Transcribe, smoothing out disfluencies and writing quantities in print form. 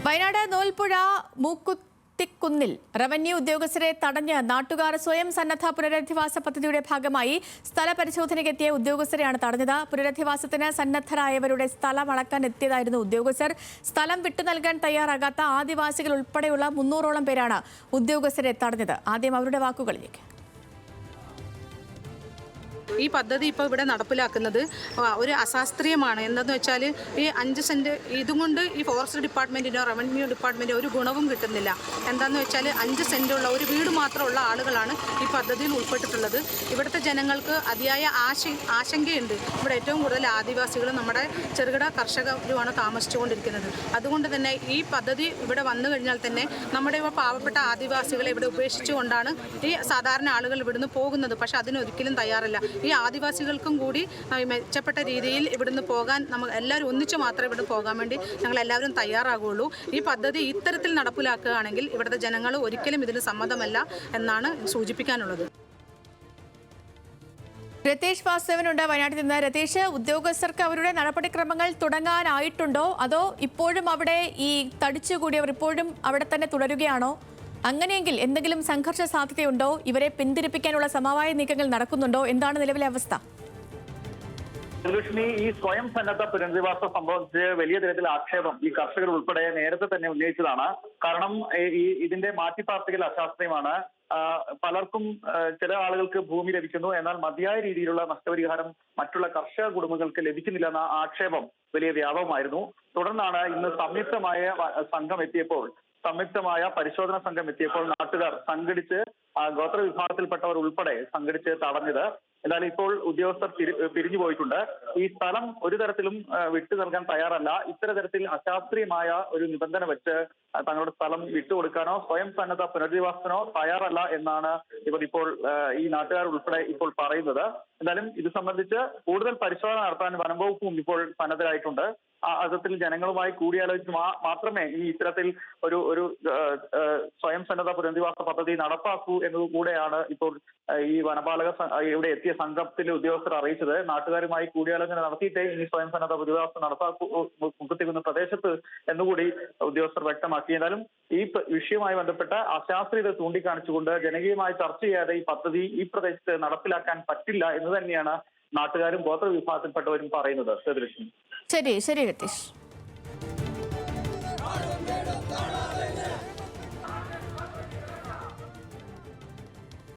Wayanad നോൽപ്പുഴ മൂക്കുത്തിക്കുന്നിൽ revenue ഉദ്യോഗസ്ഥരെ തടഞ്ഞ് നാട്ടുകാർ സ്വയം സന്നദ്ധ പുനരധിവാസ പദ്ധതിയുടെ ഭാഗമായി സ്ഥലപരിശോധനയ്ക്കെത്തിയ ഉദ്യോഗസ്ഥരെയാണ് തടഞ്ഞത്. പുനരധിവാസത്തിന് സന്നദ്ധരായവരുടെ സ്ഥലം അളക്കാൻ എത്തിയതായിരുന്നു ഉദ്യോഗസ്ഥർ. സ്ഥലം വിട്ടു നൽകാൻ തയ്യാറാകാത്ത ആദിവാസികൾ ഉൾപ്പെടെയുള്ള 300ഓളം പേരാണ് ഉദ്യോഗസ്ഥരെ തടഞ്ഞത്. ആദ്യം അവരുടെ വാക്കുകളിലേക്ക്. ഈ പദ്ധതി ഇപ്പോൾ ഇവിടെ നടപ്പിലാക്കുന്നത് ഒരു അശാസ്ത്രീയമാണ്. എന്താണെന്ന് വെച്ചാൽ ഈ 5 സെൻറ്റ് ഇതും കൊണ്ട് ഈ ഫോറസ്റ്റ് ഡിപ്പാർട്ട്മെൻറ്റിനോ റവന്യൂ ഡിപ്പാർട്ട്മെൻറ്റോ ഒരു ഗുണവും കിട്ടുന്നില്ല. എന്താണെന്ന് വെച്ചാൽ 5 സെൻറ്റുള്ള ഒരു വീട് മാത്രമുള്ള ആളുകളാണ് ഈ പദ്ധതിയിൽ ഉൾപ്പെട്ടിട്ടുള്ളത്. ഇവിടുത്തെ ജനങ്ങൾക്ക് അതിയായ ആശങ്കയുണ്ട്. ഇവിടെ ഏറ്റവും കൂടുതൽ ആദിവാസികളും നമ്മുടെ ചെറുകിട കർഷകരുമാണ് താമസിച്ചുകൊണ്ടിരിക്കുന്നത്. അതുകൊണ്ട് തന്നെ ഈ പദ്ധതി ഇവിടെ വന്നു കഴിഞ്ഞാൽ തന്നെ നമ്മുടെ പാവപ്പെട്ട ആദിവാസികളെ ഇവിടെ ഉപേക്ഷിച്ചുകൊണ്ടാണ് ഈ സാധാരണ ആളുകൾ ഇവിടുന്ന് പോകുന്നത്. പക്ഷേ അതിനൊരിക്കലും തയ്യാറല്ല. ഈ ആദിവാസികൾക്കും കൂടി മെച്ചപ്പെട്ട രീതിയിൽ ഇവിടുന്ന് പോകാൻ നമ്മൾ എല്ലാവരും ഒന്നിച്ച് മാത്രമേ ഇവിടെ പോകാൻ വേണ്ടി ഞങ്ങൾ എല്ലാവരും തയ്യാറാകുള്ളൂ. ഈ പദ്ധതി ഇത്തരത്തിൽ നടപ്പിലാക്കുകയാണെങ്കിൽ ഇവിടുത്തെ ജനങ്ങൾ ഒരിക്കലും ഇതിന് സമ്മതമല്ല എന്നാണ് സൂചിപ്പിക്കാനുള്ളത്. രതീഷ് വാസുദേവനുണ്ട് വയനാട്ടിൽ നിന്ന്. രതീഷ്, ഉദ്യോഗസ്ഥർക്ക് അവരുടെ നടപടിക്രമങ്ങൾ തുടങ്ങാനായിട്ടുണ്ടോ, അതോ ഇപ്പോഴും അവിടെ ഈ തടിച്ചുകൂടിയവർ ഇപ്പോഴും അവിടെ തന്നെ തുടരുകയാണോ? അങ്ങനെയെങ്കിൽ എന്തെങ്കിലും സംഘർഷ സാധ്യതയുണ്ടോ? ഇവരെ പിന്തിരിപ്പിക്കാനുള്ള സമവായ നീക്കങ്ങൾ നടക്കുന്നുണ്ടോ? എന്താണ് നിലവിലെ അവസ്ഥ? ലക്ഷ്മി, ഈ സ്വയം സന്നദ്ധ പുനരധിവാസം സംബന്ധിച്ച് വലിയ തരത്തിൽ ആക്ഷേപം ഈ കർഷകർ ഉൾപ്പെടെ നേരത്തെ തന്നെ ഉന്നയിച്ചതാണ്. കാരണം ഇതിന്റെ മാറ്റിപ്പാർപ്പിക്കൽ അശാസ്ത്രീയമാണ്. പലർക്കും ചില ആളുകൾക്ക് ഭൂമി ലഭിക്കുന്നു, എന്നാൽ മതിയായ രീതിയിലുള്ള നഷ്ടപരിഹാരം മറ്റുള്ള കർഷക കുടുംബങ്ങൾക്ക് ലഭിക്കുന്നില്ല എന്ന ആക്ഷേപം വലിയ വ്യാപകമായിരുന്നു. തുടർന്നാണ് ഇന്ന് സംയുക്തമായ പരിശോധന സംഘം എത്തിയപ്പോൾ നാട്ടുകാർ സംഘടിച്ച് ഗോത്ര വിഭാഗത്തിൽപ്പെട്ടവർ ഉൾപ്പെടെ സംഘടിച്ച് തടഞ്ഞത്. എന്നാൽ ഇപ്പോൾ ഉദ്യോഗസ്ഥർ പിരിഞ്ഞു പോയിട്ടുണ്ട്. ഈ സ്ഥലം ഒരു തരത്തിലും വിട്ടു നൽകാൻ തയ്യാറല്ല. ഇത്തരത്തിൽ അശാസ്ത്രീയമായ ഒരു നിബന്ധന വെച്ച് തങ്ങളുടെ സ്ഥലം വിട്ടുകൊടുക്കാനോ സ്വയം സന്നദ്ധ പുനരധിവാസത്തിനോ തയ്യാറല്ല എന്നാണ് ഇപ്പോൾ ഈ നാട്ടുകാർ ഉൾപ്പെടെ ഇപ്പോൾ പറയുന്നത്. എന്നാലും ഇത് സംബന്ധിച്ച് കൂടുതൽ പരിശോധന നടത്താൻ വനം വകുപ്പും ഇപ്പോൾ സന്നദ്ധരായിട്ടുണ്ട്. അർത്ഥത്തിൽ ജനങ്ങളുമായി കൂടിയാലോചിച്ച് മാത്രമേ ഈ ഇത്തരത്തിൽ ഒരു സ്വയം സന്നദ്ധ പുനരധിവാസ പദ്ധതി നടപ്പാക്കൂ എന്നതുകൂടെയാണ് ഇപ്പോൾ ഈ വനപാലക ഇവിടെ എത്തിയ സംഘത്തിലെ ഉദ്യോഗസ്ഥർ അറിയിച്ചത്. നാട്ടുകാരുമായി കൂടിയാലോചന നടത്തിയിട്ടേ ഇനി സ്വയം സന്നദ്ധ പുനരധിവാസം നടപ്പാക്കൂ മുക്കുത്തിക്കുന്ന പ്രദേശത്ത് എന്നുകൂടി ഉദ്യോഗസ്ഥർ വ്യക്തമാക്കി. എന്നാലും ഈ വിഷയവുമായി ബന്ധപ്പെട്ട അശാസ്ത്രീയത ചൂണ്ടിക്കാണിച്ചുകൊണ്ട് ജനകീയമായി ചർച്ച ചെയ്യാതെ ഈ പദ്ധതി ഈ പ്രദേശത്ത് നടപ്പിലാക്കാൻ പറ്റില്ല എന്ന് തന്നെയാണ് നാട്ടുകാരും ഗോത്ര വിഭാഗത്തിൽപ്പെട്ടവരും പറയുന്നത്. ശരി രതീഷ്.